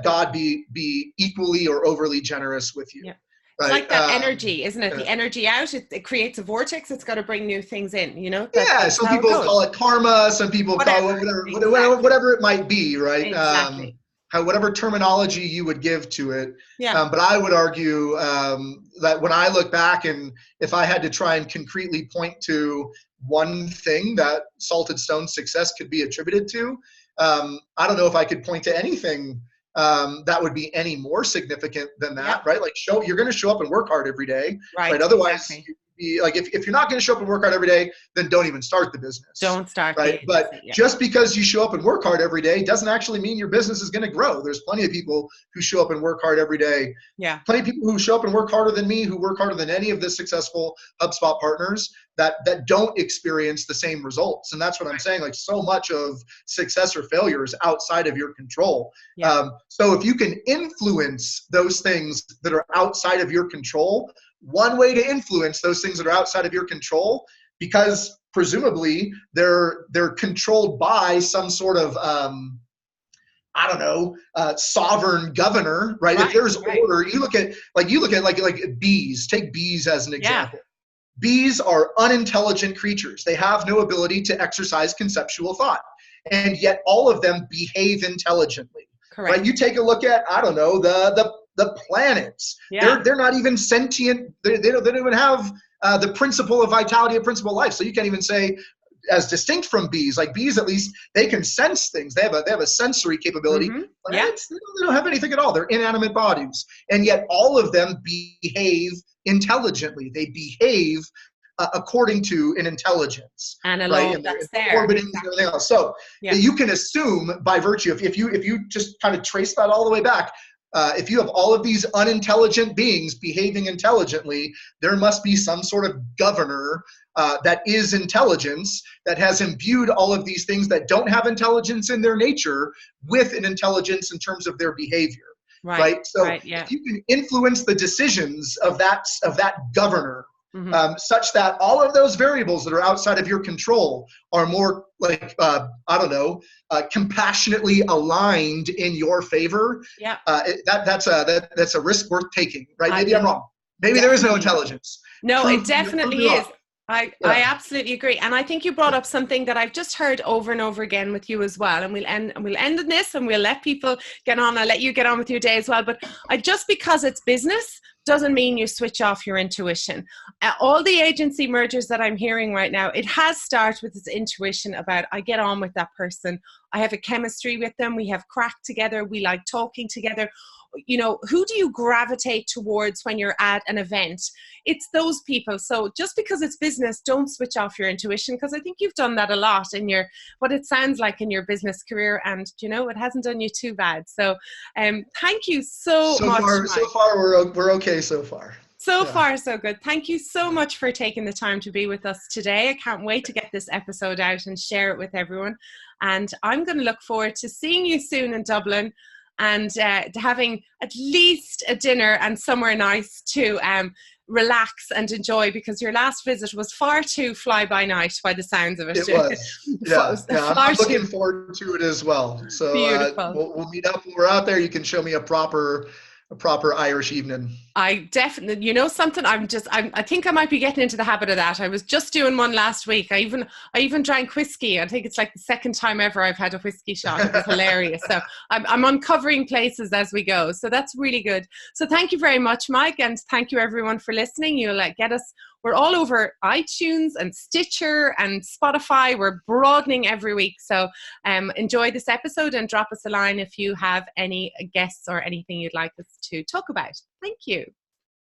God be equally or overly generous with you. It's like that energy, isn't it? The energy out, it creates a vortex. It's got to bring new things in, you know? Some people call it karma. Some people call it whatever it might be, right? Exactly. Whatever terminology you would give to it. But I would argue that when I look back, and if I had to try and concretely point to one thing that Salted Stone's success could be attributed to, I don't know if I could point to anything that would be any more significant than that, right? Like you're going to show up and work hard every day, right? Otherwise, be like, if you're not going to show up and work hard every day, then don't even start the business. Don't start. Right. But just because you show up and work hard every day doesn't actually mean your business is going to grow. There's plenty of people who show up and work hard every day. Yeah. Plenty of people who show up and work harder than me, who work harder than any of the successful HubSpot partners that don't experience the same results. And that's what I'm saying. Like, so much of success or failure is outside of your control. Yeah. So if you can influence those things that are outside of your control, one way to influence those things that are outside of your control, because presumably they're controlled by some sort of sovereign governor, right? If there's order, you look at like bees. Take bees as an example. Yeah. Bees are unintelligent creatures. They have no ability to exercise conceptual thought, and yet all of them behave intelligently. Correct. Right? You take a look at, I don't know, the planets. Yeah. They're not even sentient. They don't even have the principle of vitality, a principle of life. So you can't even say, as distinct from bees, like bees, at least they can sense things. They have a sensory capability. Mm-hmm. Planets, they don't have anything at all. They're inanimate bodies, and yet all of them behave intelligently. They behave according to an intelligence, and a right? law And that's there, orbiting and everything else. So you can assume by virtue of, if you just kind of trace that all the way back, if you have all of these unintelligent beings behaving intelligently, there must be some sort of governor that is intelligence, that has imbued all of these things that don't have intelligence in their nature with an intelligence in terms of their behavior. Right. So if you can influence the decisions of that governor, mm-hmm. Such that all of those variables that are outside of your control are more like, compassionately aligned in your favor. Yeah. That's a risk worth taking, right? Maybe I'm wrong. Maybe there is no intelligence. No, it definitely is. I absolutely agree. And I think you brought up something that I've just heard over and over again with you as well. And we'll end on this, and we'll let people get on. I'll let you get on with your day as well. But just because it's business doesn't mean you switch off your intuition. All the agency mergers that I'm hearing right now, it has started with this intuition about, I get on with that person. I have a chemistry with them. We have crack together. We like talking together. You know, who do you gravitate towards when you're at an event? It's those people. So just because it's business, don't switch off your intuition, because I think you've done that a lot in what it sounds like in your business career, and it hasn't done you too bad. So thank you so much. So far we're okay so far. So far, so good. Thank you so much for taking the time to be with us today. I can't wait to get this episode out and share it with everyone. And I'm going to look forward to seeing you soon in Dublin, and having at least a dinner and somewhere nice to relax and enjoy, because your last visit was far too fly-by-night by the sounds of it. It was. I'm looking forward to it as well. So we'll meet up when we're out there. You can show me a proper Irish evening. I definitely, something, I think I might be getting into the habit of that. I was just doing one last week. I even drank whiskey. I think it's like the second time ever I've had a whiskey shot. It was hilarious. So I'm uncovering places as we go. So that's really good. So thank you very much, Mike. And thank you everyone for listening. You'll get us. We're all over iTunes and Stitcher and Spotify. We're broadening every week. So enjoy this episode and drop us a line if you have any guests or anything you'd like us to talk about. Thank you.